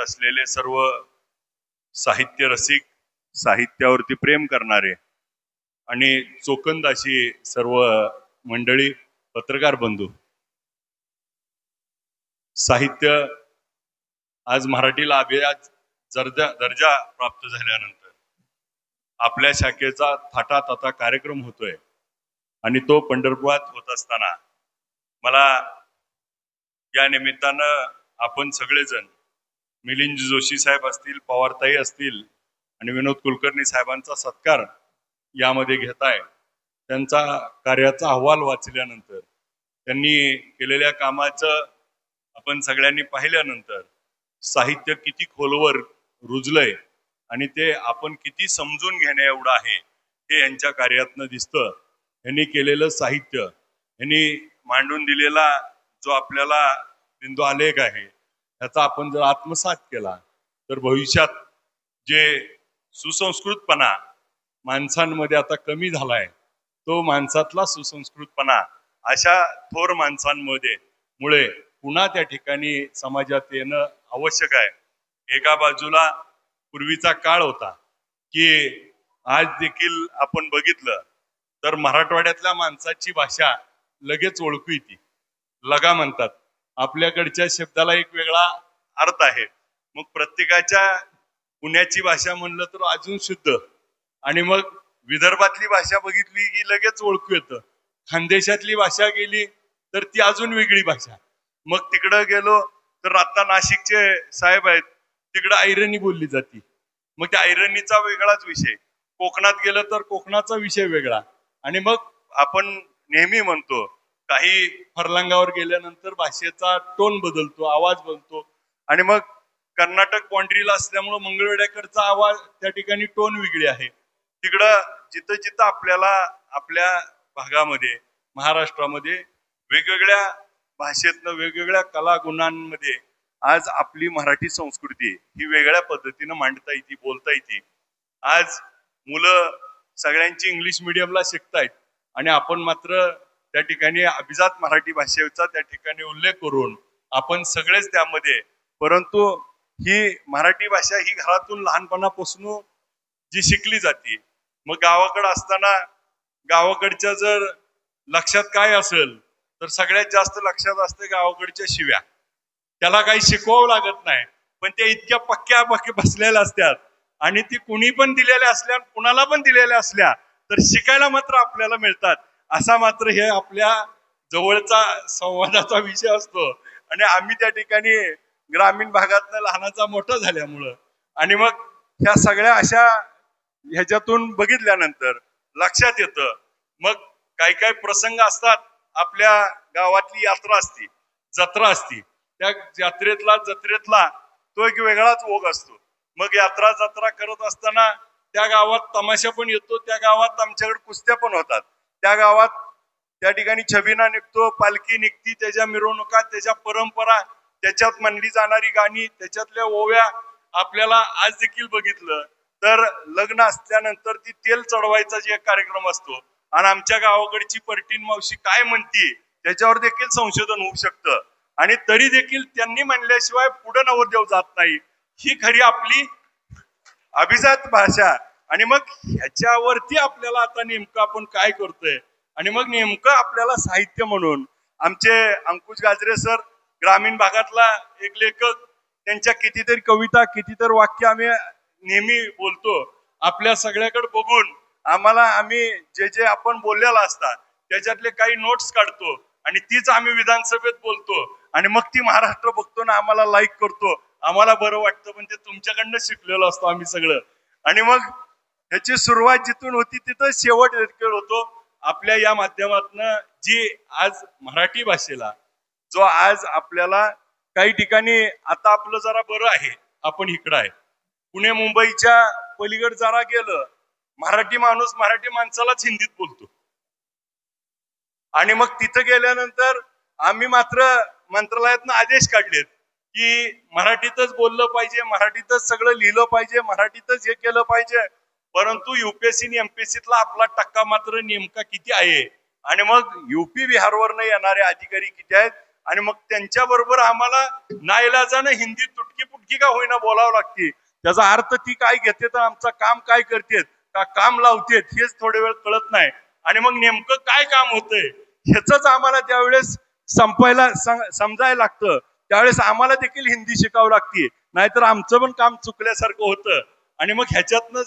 असलेले सर्व साहित्य रसिक, साहित्यावरती प्रेम करणारे आणि चोखंद अशी सर्व मंडळी, पत्रकार बंधू, साहित्य आज मराठीला अभिजात दर्जा प्राप्त झाल्यानंतर आपल्या शाखेचा थाटात कार्यक्रम होतोय आणि तो पंढरपुरात होत असताना मला या निमित्तानं आपण सगळेजण मिलिंद जोशी साहेब असतील, पवारताई असतील आणि विनोद कुलकर्णी साहेबांचा सत्कार यामध्ये घेताय. त्यांचा कार्याचा अहवाल वाचल्यानंतर, त्यांनी केलेल्या कामाचं आपण सगळ्यांनी पाहिल्यानंतर साहित्य किती खोलवर रुजलंय आणि ते आपण किती समजून घेण्या एवढं आहे हे यांच्या कार्यातनं दिसतं. यांनी केलेलं साहित्य, यांनी मांडून दिलेला जो आपल्याला बिंदू आलेख आहे, ह्याचा आपण जर आत्मसात केला तर भविष्यात जे सुसंस्कृतपणा माणसांमध्ये आता कमी झालाय, तो माणसातला सुसंस्कृतपणा अशा थोर माणसांमध्ये मुळे पुन्हा त्या ठिकाणी समाजात येणं आवश्यक आहे. एका बाजूला पूर्वीचा काळ होता की आज देखील आपण बघितलं तर मराठवाड्यातल्या माणसाची भाषा लगेच ओळखू येते. लगा म्हणतात. आपल्याकडच्या शब्दाला एक वेगळा अर्थ आहे. मग प्रत्येकाच्या पुण्याची भाषा म्हणलं तर अजून शुद्ध, आणि मग विदर्भातली भाषा बघितली की लगेच ओळखू येतं. खानदेशातली भाषा गेली तर ती अजून वेगळी भाषा. मग तिकडं गेलो तर आता नाशिकचे साहेब आहेत, तिकडं ऐरणी बोलली जाते, मग त्या ऐरणीचा वेगळाच विषय. कोकणात गेलं तर कोकणाचा विषय वेगळा. आणि मग आपण नेहमी म्हणतो काही फरलांगावर गेल्यानंतर भाषेचा टोन बदलतो, आवाज बदलतो. आणि मग कर्नाटक बाँड्रीला असल्यामुळं मंगळवेढ्याकडचा आवाज त्या ठिकाणी टोन वेगळी आहे. तिकडं जिथं जिथं आपल्याला आपल्या भागामध्ये महाराष्ट्रामध्ये वेगवेगळ्या भाषेतनं वेगवेगळ्या कलागुणांमध्ये आज आपली मराठी संस्कृती ही वेगळ्या पद्धतीनं मांडता येते, बोलता येते. आज मुलं सगळ्यांची इंग्लिश मिडियमला शिकतायत आणि आपण मात्र त्या ठिकाणी अभिजात मराठी भाषेचा त्या ठिकाणी उल्लेख करून आपण सगळेच त्यामध्ये. परंतु ही मराठी भाषा ही घरातून लहानपणापासून जी शिकली जाते, मग गावाकडे असताना गावाकडच्या जर लक्षात काय असेल तर सगळ्यात जास्त लक्षात असते गावाकडच्या शिव्या. त्याला काही शिकवावं लागत नाही, पण त्या इतक्या पक्क्या बसलेल्या असतात आणि ती कुणी पण दिलेल्या असल्या, कुणाला पण दिलेल्या असल्या तर शिकायला मात्र आपल्याला मिळतात. असा मात्र हे आपल्या जवळचा संवादाचा विषय असतो. आणि आम्ही त्या ठिकाणी ग्रामीण भागातनं लहानाचा मोठा झाल्यामुळं आणि मग ह्या सगळ्या अशा ह्याच्यातून बघितल्यानंतर लक्षात येतं. मग काही काही प्रसंग असतात. आपल्या गावातली यात्रा असती, जत्रा असती, त्या जत्रेतला तो एक वेगळाच ओघ असतो. मग यात्रा जत्रा करत असताना त्या गावात तमाशा पण येतो, त्या गावात आमच्याकडे कुस्त्या पण होतात, त्या गावात त्या ठिकाणी छबिना निघतो, पालखी निघती, त्याच्या मिरवणुका, त्याच्या परंपरा, त्याच्यात म्हणली जाणारी गाणी, त्याच्यातल्या ओव्या. आपल्याला आज देखील बघितलं तर लग्न असल्यानंतर ती तेल चढवायचा जे कार्यक्रम असतो आणि आमच्या गावाकडची परटीन मावशी काय म्हणती त्याच्यावर देखील संशोधन होऊ शकतं. आणि तरी देखील त्यांनी म्हणल्याशिवाय पुढे नवरदेव जात नाही. ही खरी आपली अभिजात भाषा. आणि मग ह्याच्यावरती आपल्याला आता नेमकं आपण काय करतोय आणि मग नेमकं आपल्याला साहित्य म्हणून आमचे अंकुश गाजरे सर, ग्रामीण भागातला एक लेखक, त्यांच्या कितीतरी कविता, कितीतरी वाक्य आम्ही नेहमी बोलतो. आपल्या सगळ्याकडे बघून आम्ही जे आपण बोललेला असतात त्याच्यातले काही नोट्स काढतो आणि तीच आम्ही विधानसभेत बोलतो आणि मग ती महाराष्ट्र बघतो ना आम्हाला लाईक करतो, आम्हाला बरं वाटतं. म्हणजे तुमच्याकडनं शिकलेलो असतो आम्ही सगळं. आणि मग ह्याची सुरुवात जिथून होती तिथं शेवट देखील होतो. आपल्या या माध्यमातनं जी आज मराठी भाषेला जो आज आपल्याला काही ठिकाणी आता आपलं जरा बरं आहे, आपण इकडं आहे, पुणे मुंबईच्या पलीकडे जरा गेलं, मराठी माणूस मराठी माणसालाच हिंदीत बोलतो. आणि मग तिथं गेल्यानंतर आम्ही मात्र मंत्रालयातनं आदेश काढलेत की मराठीतच बोललं पाहिजे, मराठीतच सगळं लिहिलं पाहिजे, मराठीतच हे केलं पाहिजे. परंतु युपीएससी आणि एमपीएससीतला आपला टक्का मात्र नेमका किती आहे आणि मग यूपी बिहारवरनं येणारे अधिकारी किती आहेत आणि मग त्यांच्या बरोबर आम्हाला नाईलाजानं हिंदी तुटकी पुटकी का होईना बोलावं लागते. त्याचा अर्थ ती काय घेते तर आमचं काम काय करतेत का काम लावतेत हेच थोडे वेळ कळत नाही. आणि मग नेमकं काय काम होतंय ह्याच आम्हाला त्यावेळेस संपायला समजायला लागतं. त्यावेळेस आम्हाला देखील हिंदी शिकावं लागते, नाहीतर आमचं पण काम चुकल्यासारखं होतं. आणि मग ह्याच्यातनं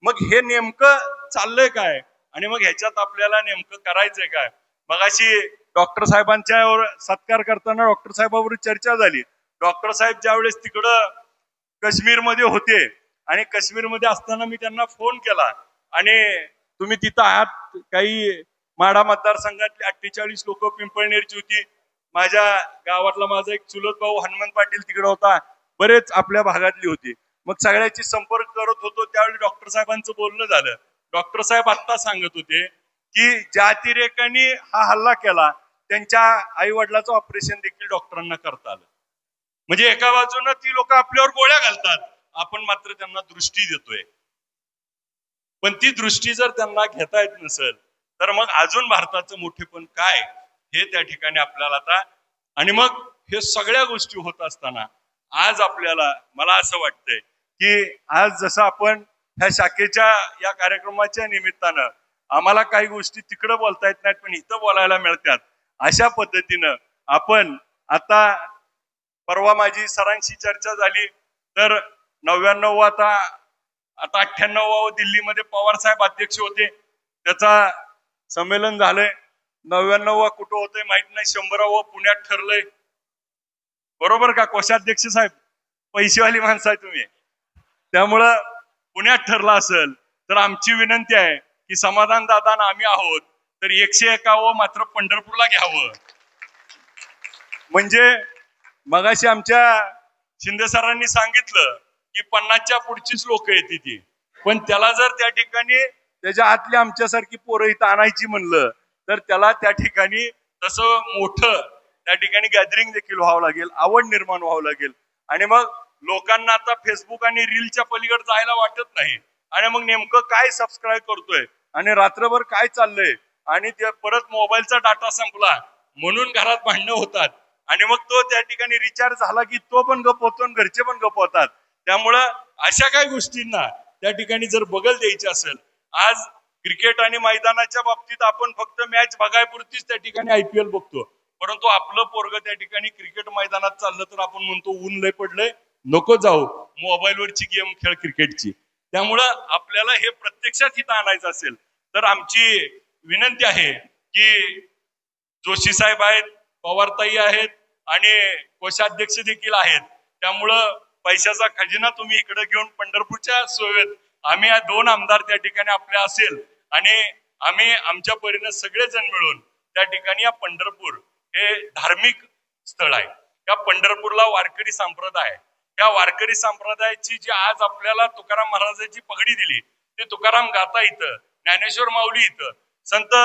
मग हे नेमकं चाललंय काय आणि मग ह्याच्यात आपल्याला नेमकं करायचंय काय. मग अशी डॉक्टर साहेबांच्या सत्कार करताना डॉक्टर साहेबांवर चर्चा झाली. डॉक्टर साहेब ज्यावेळेस तिकडं काश्मीरमध्ये होते आणि काश्मीरमध्ये असताना मी त्यांना फोन केला आणि तुम्ही तिथं आहात. काही माढा मतदारसंघातली 48 लोक पिंपळनेरची होती. माझ्या गावातला माझा एक चुलत भाऊ हनुमंत पाटील तिकडे होता. बरेच आपल्या भागातली होती. मग सगळ्याची संपर्क करत होतो. त्यावेळी डॉक्टर साहेबांचं बोलणं झालं. डॉक्टर साहेब आत्ता सांगत होते की ज्या अतिरेकांनी हा हल्ला केला त्यांच्या आई वडिलाचं ऑपरेशन देखील डॉक्टरांना करता आलं. म्हणजे एका बाजूनं ती लोक आपल्यावर गोळ्या घालतात, आपण मात्र त्यांना दृष्टी देतोय. पण ती दृष्टी जर त्यांना घेता येत नसेल तर मग अजून भारताचं मोठेपण काय हे त्या ठिकाणी आपल्याला आता. आणि मग हे सगळ्या गोष्टी होत असताना आज आपल्याला मला असं वाटतंय की आज जसं आपण ह्या शाखेच्या या कार्यक्रमाच्या निमित्तानं आम्हाला काही गोष्टी तिकडं बोलता येत नाहीत पण इथं बोलायला मिळतात. अशा पद्धतीनं आपण आता परवा माझी सरांशी चर्चा झाली तर 99 आता 98 दिल्लीमध्ये पवार साहेब अध्यक्ष होते. त्याचा संमेलन झालंय. 99 कुठं होतंय माहित नाही. 100 पुण्यात ठरलंय. बरोबर का कोषाध्यक्ष साहेब? पैसेवाली माणसं आहे तुम्ही. त्यामुळं पुण्यात ठरला असेल तर आमची विनंती आहे की समाधान दादा आम्ही आहोत तर 151 मात्र पंढरपूरला घ्यावं. म्हणजे मगाशी आमच्या शिंदे सरांनी सांगितलं की 50च्या पुढचीच लोक येते ती. पण त्याला जर त्या ठिकाणी त्याच्या आतली आमच्यासारखी पोरं इथं आणायची म्हणलं तर त्याला त्या ठिकाणी तसं मोठं त्या ठिकाणी गॅदरिंग देखील व्हावं लागेल, आवड निर्माण व्हावं लागेल. आणि मग लोकांना आता फेसबुक आणि रीलच्या पलीकडे जायला वाटत नाही. आणि मग नेमकं काय सबस्क्राईब करतोय आणि रात्रभर काय चाललंय आणि ते परत मोबाईलचा डाटा संपला म्हणून घरात भांडणं होतात. आणि मग तो त्या ठिकाणी रिचार्ज झाला की तो पण गप होतो आणि घरचे पण गप होतात. त्यामुळं अशा काही गोष्टींना त्या ठिकाणी जर बगल द्यायची असेल, आज क्रिकेट आणि मैदानाच्या बाबतीत आपण फक्त मॅच बघायपुरतीच त्या ठिकाणी IPL बघतो. परंतु आपलं पोरग त्या ठिकाणी क्रिकेट मैदानात चाललं तर आपण म्हणतो ऊन लय पडलंय नको जाऊ, मोबाईलवरची गेम खेळ क्रिकेटची. त्यामुळं आपल्याला हे प्रत्यक्षात इथं आणायचं असेल तर आमची विनंती आहे की जोशी साहेब आहेत, पवारताई आहेत आणि कोषाध्यक्ष देखील आहेत. त्यामुळं पैशाचा खजिना तुम्ही इकडे घेऊन पंढरपूरच्या सोयीत आम्ही 2 आमदार त्या ठिकाणी आपल्या असेल आणि आम्ही आमच्या परीने सगळेजण मिळून त्या ठिकाणी या पंढरपूर हे धार्मिक स्थळ आहे. त्या पंढरपूरला वारकरी संप्रदाय, त्या वारकरी संप्रदायाची जी आज आपल्याला तुकाराम महाराजांची पगडी दिली ते तुकाराम गाथा इथं, ज्ञानेश्वर माऊली इथं, संत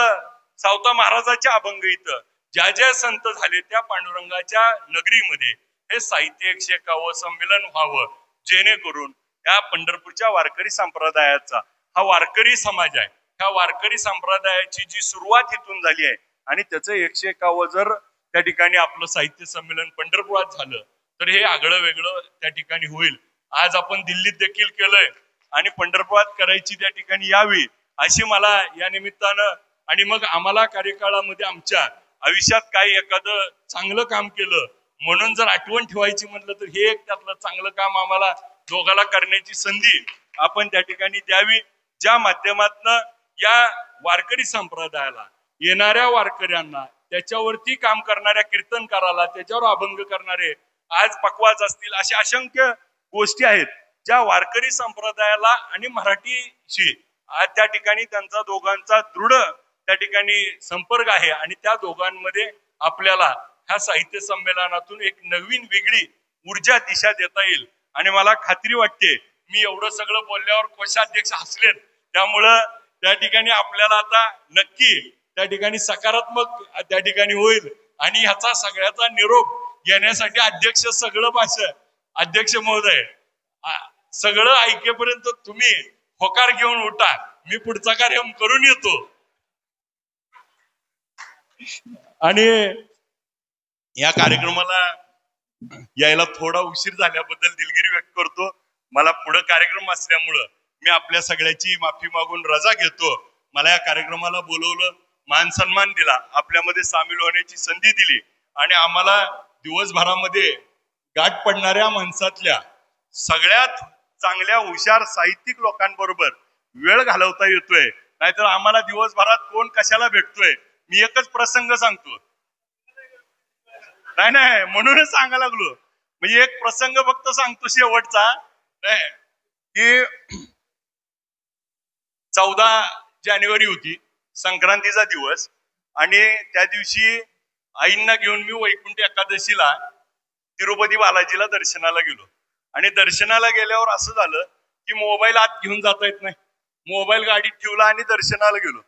सावता महाराजाच्या अभंग इथं, ज्या ज्या संत झाले त्या पांडुरंगाच्या नगरीमध्ये हे साहित्य 151 संमेलन व्हावं, जेणेकरून या पंढरपूरच्या वारकरी संप्रदायाचा हा वारकरी समाज आहे. ह्या वारकरी संप्रदायाची जी सुरुवात इथून झाली आहे आणि त्याचं 151 जर त्या ठिकाणी आपलं साहित्य संमेलन पंढरपुरात झालं तर हे आगळं वेगळं त्या ठिकाणी होईल. आज आपण दिल्लीत देखील केलंय आणि पंढरपुरात करायची त्या ठिकाणी यावी अशी मला या निमित्तानं. आणि मग आम्हाला कार्यकाळामध्ये आमच्या आयुष्यात काही एखादं चांगलं काम केलं म्हणून जर आठवण ठेवायची म्हटलं तर हे एक त्यातलं चांगलं काम आम्हाला दोघाला करण्याची संधी आपण त्या ठिकाणी द्यावी, ज्या माध्यमातनं या वारकरी संप्रदायाला येणाऱ्या वारकऱ्यांना, त्याच्यावरती काम करणाऱ्या कीर्तनकाराला, त्याच्यावर अभंग करणारे आज पकवाज असतील, अशा असंख्य गोष्टी आहेत ज्या वारकरी संप्रदायाला आणि मराठीशी त्या ठिकाणी त्यांचा दोघांचा दृढ त्या ठिकाणी संपर्क आहे. आणि त्या दोघांमध्ये आपल्याला ह्या साहित्य संमेलनातून एक नवीन वेगळी ऊर्जा दिशा देता येईल. आणि मला खात्री वाटते मी एवढं सगळं बोलल्यावर कोषाध्यक्ष हसलेत, त्यामुळं त्या ठिकाणी आपल्याला आता नक्की त्या ठिकाणी सकारात्मक त्या ठिकाणी होईल. आणि ह्याचा सगळ्याचा निरोप घेण्यासाठी अध्यक्ष सगळं भाषण, अध्यक्ष महोदय सगळं ऐकेपर्यंत तुम्ही होकार घेऊन उठा, मी पुढचा कार्यक्रम करून येतो. आणि या कार्यक्रमाला यायला थोडा उशीर झाल्याबद्दल दिलगिरी व्यक्त करतो. मला पुढे कार्यक्रम असल्यामुळं मी आपल्या सगळ्याची माफी मागून रजा घेतो. मला या कार्यक्रमाला बोलवलं, मान सन्मान दिला, आपल्यामध्ये सामील होण्याची संधी दिली आणि आम्हाला दिवसभरामध्ये गाठ पडणाऱ्या माणसातल्या सगळ्यात चांगल्या हुशार साहित्यिक लोकांबरोबर वेळ घालवता येतोय. नाहीतर आम्हाला दिवसभरात कोण कशाला भेटतोय. मी एकच प्रसंग सांगतो, नाही म्हणूनच सांगायला लागलो. म्हणजे एक प्रसंग फक्त सांगतो शेवटचा, की 14 जानेवारी होती, संक्रांतीचा दिवस, आणि त्या दिवशी आईंना घेऊन मी वैकुंठ एकादशीला तिरुपती बालाजीला दर्शनाला गेलो. आणि दर्शनाला गेल्यावर असं झालं की मोबाईल आत घेऊन जाता येत नाही. मोबाईल गाडीत ठेवला आणि दर्शनाला गेलो.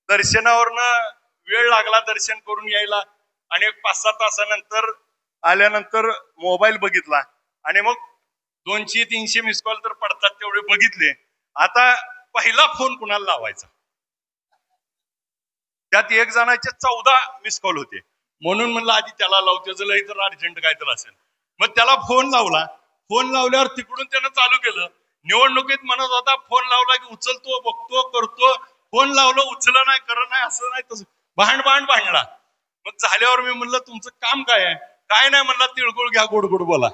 दर्शनावरनं वेळ लागला दर्शन करून यायला, आणि एक 5-6 तासानंतर आल्यानंतर मोबाईल बघितला आणि मग 200-300 मिस कॉल तर पडतात तेवढे बघितले. आता पहिला फोन कुणाला लावायचा, त्यात एक जणाचे 14 मिस कॉल होते. म्हणून म्हणलं आधी त्याला लावू, त्याचं लई तर अर्जंट काय तर असेल. मग त्याला फोन लावला. फोन लावल्यावर तिकडून त्यानं चालू केलं. निवडणुकीत म्हणत होता फोन लावला की उचलतो, बघतो, करतो. फोन लावलं, उचलं नाही, करत नाही, असं नाही तसं, भांडला. मग झाल्यावर मी म्हणलं तुमचं काम काय आहे? काय नाही म्हणलं, तिळगुळ घ्या, गोड गोड बोला.